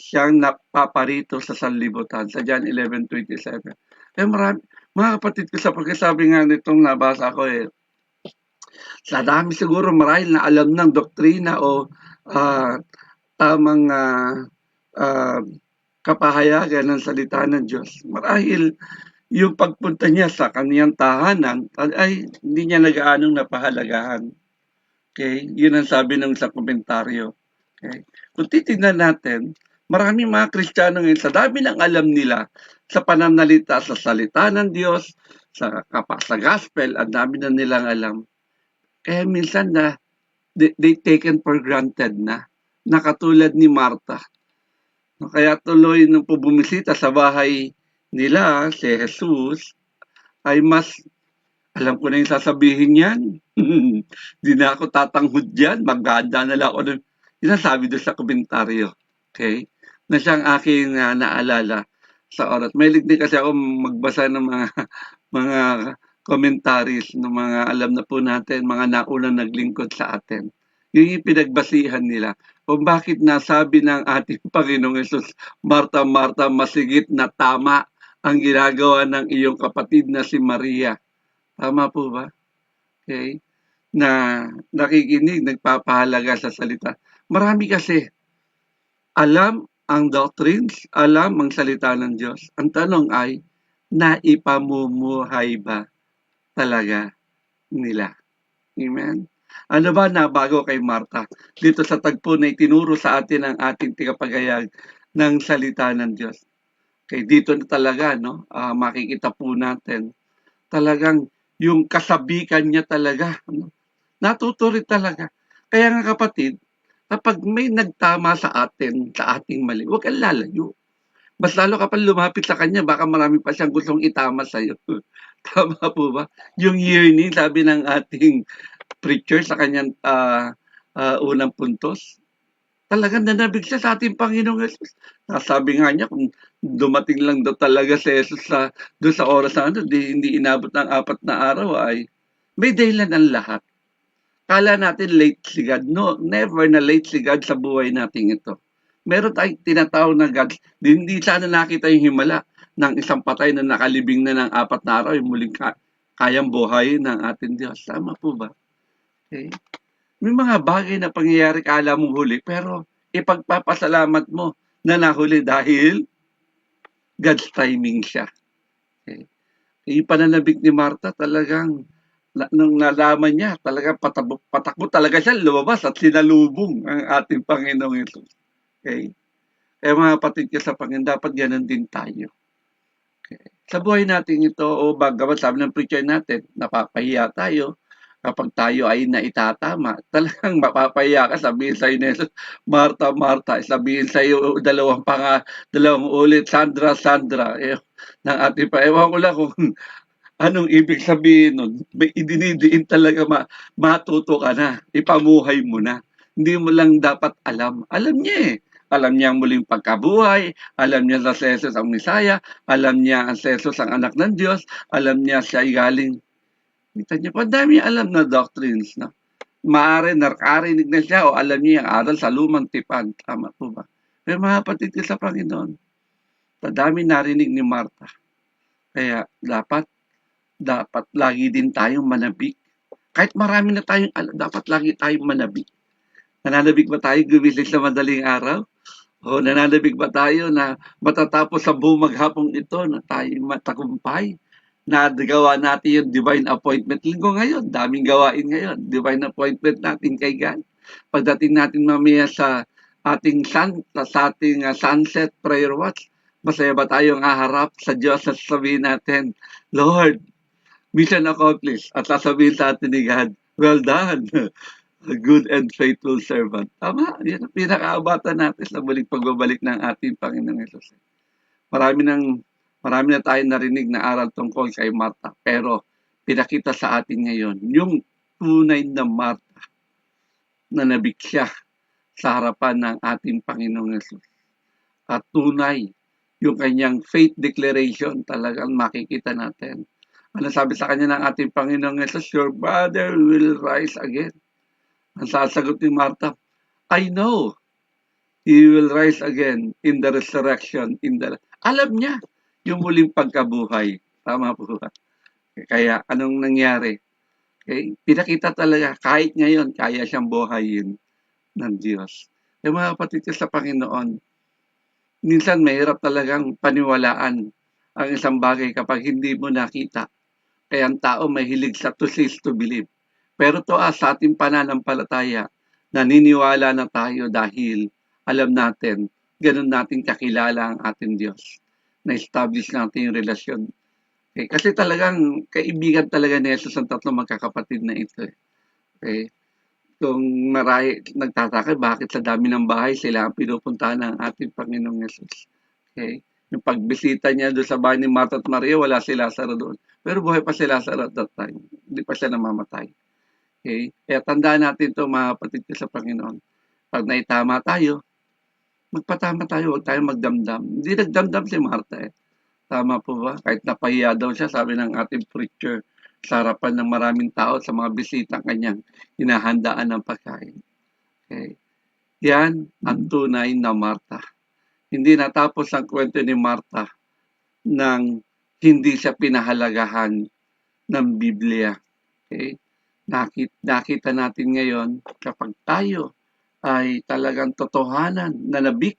siyang napaparito sa sanlibutan sa John 11:27. Marami, mga kapatid ko, sa pagkasabi nga nitong nabasa ko sa dami siguro marahil na alam ng doktrina o tamang kapahayagan ng salita ng Diyos. Marahil yung pagpunta niya sa kaniyang tahanan ay hindi niya nagaanong napahalagahan. Okay? Yun ang sabi ng sa komentaryo. Okay? Kung titignan natin, maraming mga Kristiyano ngayon, sa dami ng alam nila sa pananalita sa salita ng Diyos, sa gospel, ang dami na nilang alam. Kaya minsan na they taken for granted na katulad ni Martha. Kaya tuloy nung bumisita sa bahay nila, si Jesus, ay mas, alam ko na yung sasabihin niyan. Di na ako tatanghod dyan, maghahanda na lang ako. Yun ang sabi doon sa komentaryo. Okay? Na siyang aking naalala sa oras. Mahilig din kasi ako magbasa ng mga commentaries ng mga alam na po natin, mga naunang naglingkod sa atin. Yun yung pinagbasihan nila. Kung bakit nasabi ng ating Panginoong Yesus, Martha, Martha, masigit na tama ang ginagawa ng iyong kapatid na si Maria. Tama po ba? Okay? Na nakikinig, nagpapahalaga sa salita. Marami kasi alam ang doctrines, alam ang salita ng Diyos. Ang tanong ay, naipamumuhay ba talaga nila? Amen? Ano ba na bago kay Martha? Dito sa tagpo na itinuro sa atin ang ating tigapagayag ng salita ng Diyos. Okay, dito na talaga, no? Makikita po natin. Talagang yung kasabikan niya talaga. No? Natuturid talaga. Kaya nga kapatid, kapag may nagtama sa atin, sa ating mali, huwag kang lalayo. Mas lalo kapag lumapit sa kanya, baka marami pa siyang gustong itama sa iyo. Tama po ba? Yung yearning, sabi ng ating preacher sa kanyang unang puntos, talagang nanabig siya sa ating Panginoong Jesus. Sabi nga niya, kung dumating lang daw talaga si Jesus doon sa oras na hindi inabot ng 4 na araw, ay may dahilan ang lahat. Kala natin late si God. No, never na late si God sa buhay natin ito. Meron tayong tinatawag na God. Hindi sana nakita yung himala ng isang patay na nakalibing na ng 4 na araw, yung muling kayang buhayin ng ating Diyos. Tama po ba? Okay. May mga bagay na pangyayari kala mong huli, pero ipagpapasalamat mo na nahuli dahil God's timing siya. Okay. Yung pananabik ni Martha talagang nung nalaman niya, talagang patakbo talaga siya, lumabas at sinalubong ang ating Panginoong Yesus. Okay? Kaya mga kapatid ko sa Panginoon, dapat ganun din tayo. Okay. Sa buhay natin ito, bagamat sabi ng preacher natin, napapahiya tayo, kapag tayo ay naitatama, talagang mapapahiya ka, sabihin sa'yo ni Jesus, Martha, Martha, sabihin sa'yo dalawang ulit, Sandra, Sandra, ng ating pa, ewan ko lang kung anong ibig sabihin nun? Idinidiin talaga matuto ka na. Ipamuhay mo na. Hindi mo lang dapat alam. Alam niya Alam niya ang muling pagkabuhay. Alam niya na si Jesus ang Misaya. Alam niya ang si Jesus ang anak ng Diyos. Alam niya siya ay galing. Kita niyo pa, dami alam na doctrines. No? Maaari nakarinig na siya o alam niya ang aral sa lumang tipan. Tama po ba? Pero mga kapatid ko sa Panginoon, sa dami narinig ni Martha. Kaya dapat dapat lagi din tayong manabik. Kahit marami na tayong dapat lagi tayong manabik. Nananabik ba tayo gumising sa madaling araw? O nananabik ba tayo na matatapos sa buong maghapong ito na tayo matagumpay? Nagawa natin yung divine appointment linggo ngayon. Daming gawain ngayon. Divine appointment natin kay God. Pagdating natin mamaya sa ating sunset prayer watch, masaya ba tayong haharap sa Diyos at sabihin natin, Lord, mission accomplished. At sasabihin sa atin ni God, well done, a good and faithful servant. Tama, yan ang pinakaabatan natin sa muling pagbabalik ng ating Panginoong Hesus. Marami na tayong narinig na aral tungkol kay Martha, pero pinakita sa atin ngayon yung tunay na Martha na nabik siya sa harapan ng ating Panginoong Hesus. At tunay yung kanyang faith declaration, talagang makikita natin. Ano sabi sa kanya ng ating Panginoong Hesus? Your brother will rise again. Ang sasagot ni Martha, I know he will rise again in the resurrection. Alam niya yung muling pagkabuhay. Tama po ba? Kaya anong nangyari? Okay? Pinakita talaga kahit ngayon kaya siyang buhayin ng Diyos. Yung mga kapatid ko sa Panginoon, minsan mahirap talagang paniwalaan ang isang bagay kapag hindi mo nakita. Kaya ang tao may hilig sa to see to believe. Pero sa ating pananampalataya, naniniwala na tayo dahil alam natin, ganun natin kakilala ang ating Diyos. Na-establish natin yung relasyon. Okay? Kasi talagang kaibigan talaga ni Jesus ang tatlong magkakapatid na ito. Okay? Kung nagtataka, bakit sa dami ng bahay sila ang pinupuntahan ng ating Panginoong Jesus. Okay? Yung pagbisita niya doon sa bahay ni Martha at Maria, wala si Lazaro doon. Pero buhay pa si Lazaro at that time. Hindi pa siya namamatay. Okay? Kaya tandaan natin ito mga kapatid ko sa Panginoon. Pag naitama tayo, magpatama tayo, huwag tayo magdamdam. Hindi nagdamdam si Martha eh. Tama po ba? Kahit napahiya daw siya, sabi ng ating preacher, sa harapan ng maraming tao sa mga bisita kanyang hinahandaan ng pagkain. Okay? Yan ang tunay na Martha. Hindi natapos ang kwento ni Martha nang hindi siya pinahalagahan ng Biblia. Okay? Nakita natin ngayon kapag tayo ay talagang totohanan na nabik,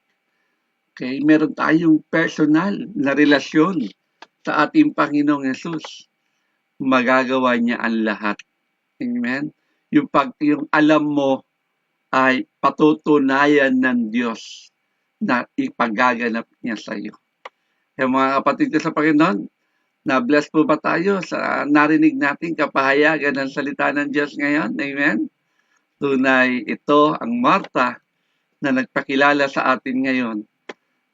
okay, meron tayong personal na relasyon sa ating Panginoong Hesus, magagawa niya ang lahat. Amen? Yung alam mo ay patutunayan ng Diyos na ipagaganap niya sa iyo. Kaya mga kapatid ko sa Panginoon, na-bless po ba tayo sa narinig natin kapahayagan ng salita ng Diyos ngayon? Amen? Tunay ito ang Martha na nagpakilala sa atin ngayon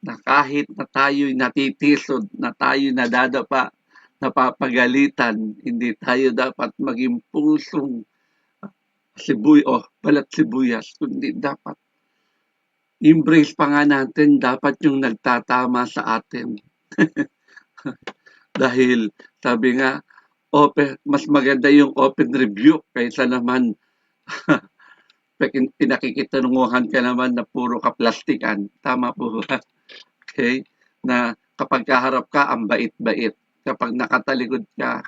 na kahit na tayo'y natitisod, na tayo'y nadadapa, napapagalitan, hindi tayo dapat maging pusong balat sibuyas, kundi dapat embrace pa nga natin dapat yung nagtatama sa atin. Dahil sabi nga, mas maganda yung open rebuke kaysa naman pinakikitanunguhan ka naman na puro kaplastikan. Tama po ba? Okay? Na kapag kaharap ka, ang bait-bait. Kapag nakatalikod ka,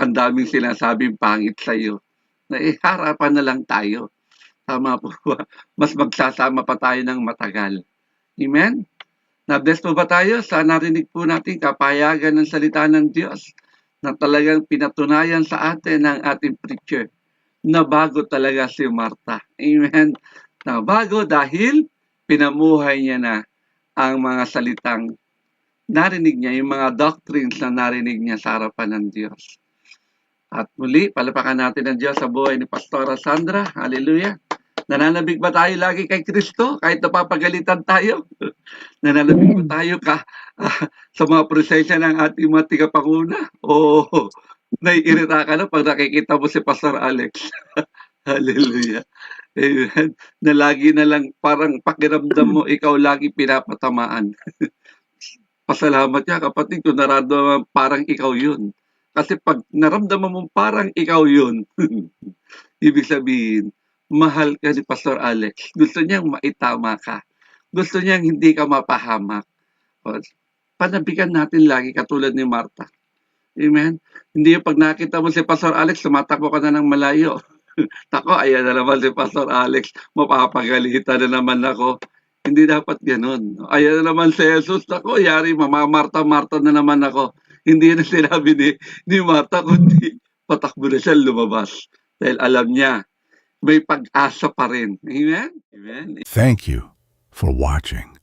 ang daming sinasabing pangit sa'yo. Na harapan na lang tayo. Tama po ba? Mas magsasama pa tayo ng matagal. Amen? Na-bless po ba tayo sa narinig po natin kapayagan ng salita ng Diyos na talagang pinatunayan sa atin ng ating preacher na bago talaga si Martha. Amen? Na bago dahil pinamuhay niya na ang mga salitang narinig niya, yung mga doctrines na narinig niya sa harapan ng Diyos. At muli, palapakan natin ng Diyos sa buhay ni Pastora Sandra. Hallelujah! Nananabig ba tayo lagi kay Kristo kahit napapagalitan tayo? Nananabig ba tayo sa mga prosesya ng ating mga tigapanguna? O naiirita ka na pag nakikita mo si Pastor Alex? Hallelujah. Amen. Na lagi na lang parang pakiramdam mo ikaw lagi pinapatamaan. Pasalamat ka kapatid kung naramdaman parang ikaw yun. Kasi pag naramdaman mo parang ikaw yun, ibig sabihin, mahal ka ni Pastor Alex. Gusto niyang maitama ka. Gusto niyang hindi ka mapahamak. Panabigan natin lagi katulad ni Martha. Amen? Hindi yung 'pag nakita mo si Pastor Alex tumatakbo ka na ng malayo. Naku, ayan na naman si Pastor Alex, mapapagalitan na naman ako. Hindi dapat gano'n. Ayan na naman si Jesus, naku yari mamamarta-marta na naman ako. Hindi na sinabi ni Martha kundi patakbo na siya lumabas. Dahil alam niya, may pag-asa pa rin. Amen? Amen. Thank you for watching.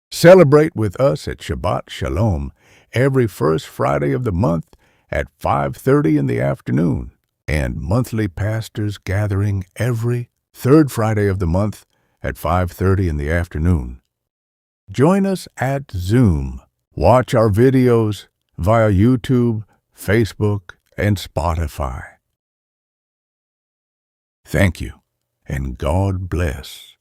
Celebrate with us at Shabbat Shalom every first Friday of the month at 5:30 in the afternoon, and monthly pastors gathering every third Friday of the month at 5:30 in the afternoon. Join us at Zoom. Watch our videos via YouTube, Facebook, and Spotify. Thank you, and God bless.